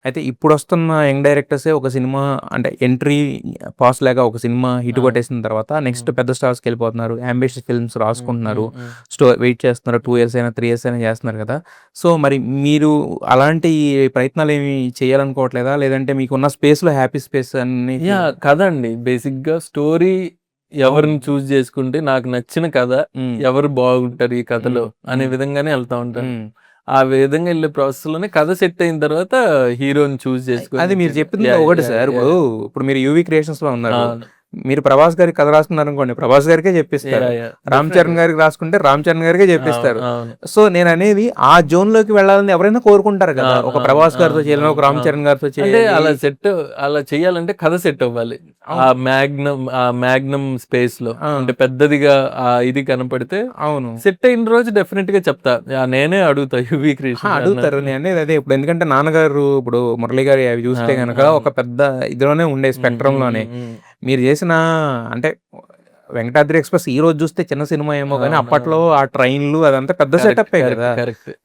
అయితే ఇప్పుడొస్తున్న యంగ్ డైరెక్టర్సే ఒక సినిమా అంటే ఎంట్రీ పాస్ లాగా ఒక సినిమా హిట్ కొట్టేసిన తర్వాత నెక్స్ట్ పెద్ద స్టార్స్‌కెళ్ళిపోతున్నారు. యాంబిషియస్ ఫిల్మ్స్ రాసుకుంటున్నారు. వెయిట్ చేస్తున్నారు. 2 ఇయర్స్ అయినా, 3 ఇయర్స్ అయినా చేస్తున్నారు కదా! సో, మరి మీరు అలాంటి ప్రయత్నాలేమి చేయాలనుకోవట్లేదా? లేదంటే మీకున్న స్పేస్‌లో హ్యాపీ స్పేస్ అన్ని కథ అండి. బేసిక్‌గా స్టోరీ ఎవరిని చూజ్ చేసుకుంటే నాకు నచ్చిన కథ ఎవరు బాగుంటారు ఈ కథలో అనే విధంగానే వెళ్తా ఉంటాను. ఆ విధంగా వెళ్ళే ప్రాసెస్‌లోనే కథ సెట్ అయిన తర్వాత హీరోని చూజ్ చేసుకొని అది మీరు చెప్పింది ఒకటి సార్. ఇప్పుడు మీరు యూవీ క్రియేషన్స్‌లో ఉన్నారు. మీరు ప్రభాస్ గారికి కథ రాసుకున్నారనుకోండి, ప్రభాస్ గారికే చెప్పిస్తారు. రామ్ చరణ్ గారికి రాసుకుంటే రామ్ చరణ్ గారికే చెప్పిస్తారు. సో నేను అనేది ఆ జోన్‌లోకి వెళ్ళాలని ఎవరైనా కోరుకుంటారు కదా! ఒక ప్రభాస్ గారితో చేయాలి, ఒక రామ్ చరణ్ గారితో చేయాలి. అలా చేయాలంటే కథ సెట్ అవ్వాలి. ఆ మ్యాగ్నమ్ స్పేస్‌లో అంటే పెద్దదిగా ఇది కనపడితే అవును. సెట్ అయిన రోజు డెఫినెట్ గా చెప్తా. నేనే అడుగుతా యూవీ క్రియేషన్ అడుగుతారు. నేను అనేది అదే. ఇప్పుడు ఎందుకంటే నాన్నగారు ఇప్పుడు మురళి గారి అవి చూస్తే గనక ఒక పెద్ద ఇదిలోనే ఉండే స్పెక్ట్రమ్‌లోనే. మీరు చేసిన అంటే వెంకటాద్రి ఎక్స్‌ప్రెస్ ఈ రోజు చూస్తే చిన్న సినిమా ఏమో గానీ అప్పట్లో ఆ ట్రైన్‌లు అదంతా పెద్ద సెటప్పే కదా!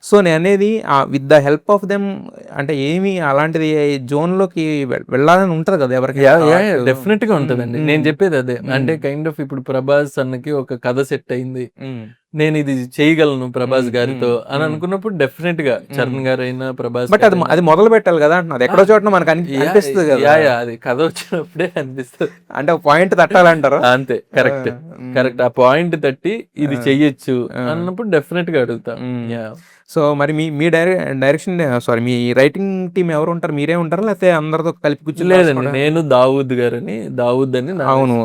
సో నేననేది with the help of them అంటే ఏమి అలాంటిది జోన్‌లోకి వెళ్ళాలని ఉంటది కదా! ఎవరికైనా. డెఫినెట్ గా ఉంటదండి. నేను చెప్పేది అదే. అంటే కైండ్ ఆఫ్ ఇప్పుడు ప్రభాస్ అన్నకి ఒక కథ సెట్ అయింది. నేను ఇది చేయగలను ప్రభాస్ గారితో అని అనుకున్నప్పుడు డెఫినెట్ గా చరణ్ గారైనా ప్రభాస్ బట్ అది మొదలు పెట్టాలి కదా అంటున్నా. అది ఎక్కడో చోటన మనకు అనిపిస్తుంది కదా. అది కథ వచ్చినప్పుడే అనిపిస్తుంది. అంటే పాయింట్ తట్టాలంటారు. అంతే. కరెక్ట్. ఆ పాయింట్ తట్టి ఇది చెయ్యొచ్చు అన్నప్పుడు డెఫినెట్ గా అడుగుతా. సో మరి మీ డైరెక్షన్ సారీ మీ రైటింగ్ టీమ్ ఎవరు ఉంటారు? మీరే ఉంటారా? లేకపోతే అందరితో కలిపి కూర్చొని? లేదండి, నేను దావూద్ అని అవును.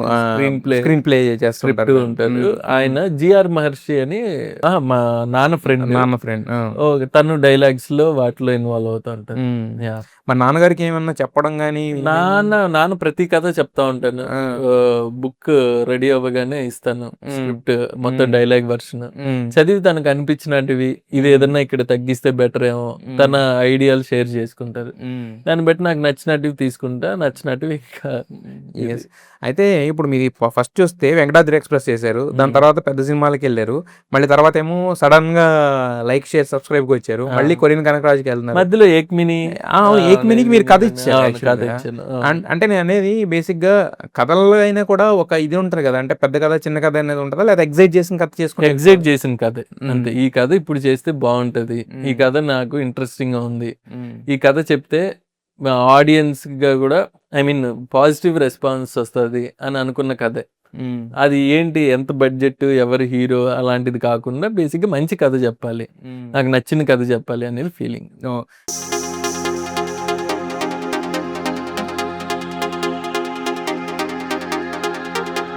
స్క్రీన్ ప్లే స్క్రిప్ట్ ఉంటారు. ఆయన జిఆర్ మహర్షి అని మా నాన్న ఫ్రెండ్. తను డైలాగ్స్ లో వాటిలో ఇన్వాల్వ్ అవుతా ఉంటారు. మా నాన్నగారికి ఏమన్నా చెప్పడం గానీ? నాన్న ప్రతి కథ చెప్తా ఉంటాను. బుక్ రెడీ అవ్వగానే ఇస్తాను స్క్రిప్ట్ మొత్తం డైలాగ్ వర్షన్ చదివి తనకు అనిపించినటివి ఇది ఏదన్నా ఇక్కడ తగ్గిస్తే బెటర్ ఏమో తన ఐడియాలు షేర్ చేసుకుంటారు. దాన్ని బట్టి నాకు నచ్చినటివి తీసుకుంటా, నచ్చినటివి ఇంకా. అయితే ఇప్పుడు మీరు ఫస్ట్ చూస్తే వెంకటాద్రి ఎక్స్‌ప్రెస్ చేశారు. దాని తర్వాత పెద్ద సినిమాలకి వెళ్ళారు. మళ్ళీ తర్వాత ఏమో సడన్ గా లైక్, షేర్, సబ్స్క్రైబ్‌కి వచ్చారు. మళ్ళీ కొరియన్ కనకరాజుకి వెళ్తున్నారు. మధ్యలో ఏక్మినికి మీరు కథ ఇచ్చారు. అంటే నేను అనేది బేసిక్‌గా కథల్లో అయినా కూడా ఒక ఇది ఉంటది కదా. అంటే పెద్ద కథ, చిన్న కథ అనేది ఉంటదా? లేదా ఎగ్జైట్ చేసిన కథ చేసుకుంటే? ఎగ్జైట్ చేసిన కథే అంతే. ఈ కథ ఇప్పుడు చేస్తే బాగుంటది, ఈ కథ నాకు ఇంట్రెస్టింగ్ గా ఉంది, ఈ కథ చెప్తే ఆడియన్స్ గా కూడా ఐ మీన్ పాజిటివ్ రెస్పాన్స్ వస్తుంది అని అనుకున్న కథే. అది ఏంటి, ఎంత బడ్జెట్, ఎవరు హీరో అలాంటిది కాకుండా బేసిక్గా మంచి కథ చెప్పాలి, నాకు నచ్చిన కథ చెప్పాలి అనేది ఫీలింగ్.